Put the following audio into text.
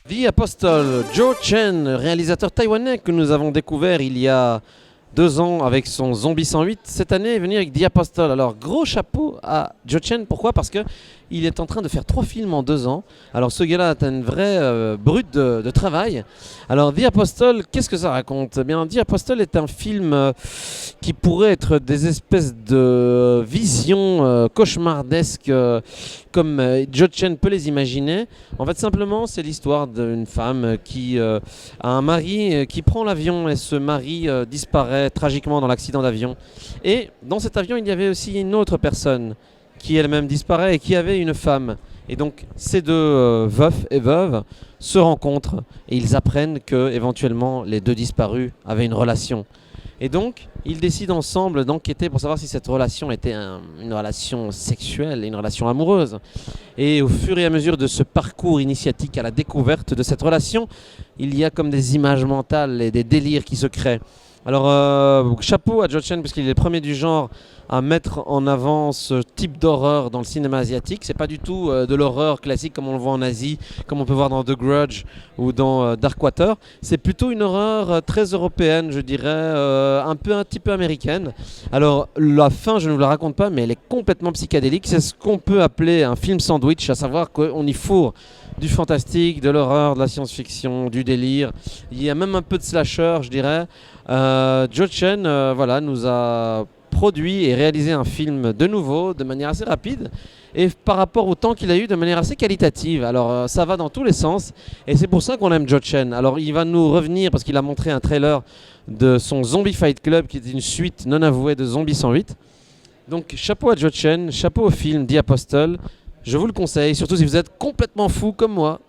The Apostle, Joe Chen, réalisateur taïwanais que nous avons découvert il y a 2 ans avec son Zombie 108. Cette année est venu avec The Apostle. Alors gros chapeau à Joe Chen. Pourquoi? Parce que il est en train de faire 3 films en 2 ans. Alors ce gars-là a une vraie brute de travail. Alors The Apostle, qu'est-ce que ça raconte? Eh bien, The Apostle est un film qui pourrait être des espèces de visions cauchemardesques comme Joe Chen peut les imaginer. En fait, simplement, c'est l'histoire d'une femme qui a un mari qui prend l'avion et ce mari disparaît tragiquement dans l'accident d'avion. Et dans cet avion, il y avait aussi une autre personne qui elle-même disparaît et qui avait une femme. Et donc ces deux veufs et veuves se rencontrent et ils apprennent que éventuellement les deux disparus avaient une relation. Et donc ils décident ensemble d'enquêter pour savoir si cette relation était une relation sexuelle, une relation amoureuse. Et au fur et à mesure de ce parcours initiatique à la découverte de cette relation, il y a comme des images mentales et des délires qui se créent. Alors, chapeau à Joe Chen, parce qu'il est le premier du genre à mettre en avant ce type d'horreur dans le cinéma asiatique. C'est pas du tout de l'horreur classique comme on le voit en Asie, comme on peut voir dans The Grudge ou dans Darkwater. C'est plutôt une horreur très européenne, je dirais, un petit peu américaine. Alors, la fin, je ne vous la raconte pas, mais elle est complètement psychédélique. C'est ce qu'on peut appeler un film sandwich, à savoir qu'on y fourre du fantastique, de l'horreur, de la science-fiction, du délire. Il y a même un peu de slasher, je dirais. Joe Chen nous a produit et réalisé un film de nouveau, de manière assez rapide, et par rapport au temps qu'il a eu, de manière assez qualitative. Alors ça va dans tous les sens, et c'est pour ça qu'on aime Joe Chen. Alors il va nous revenir, parce qu'il a montré un trailer de son Zombie Fight Club, qui est une suite non avouée de Zombie 108. Donc chapeau à Joe Chen, chapeau au film The Apostle. Je vous le conseille, surtout si vous êtes complètement fou comme moi.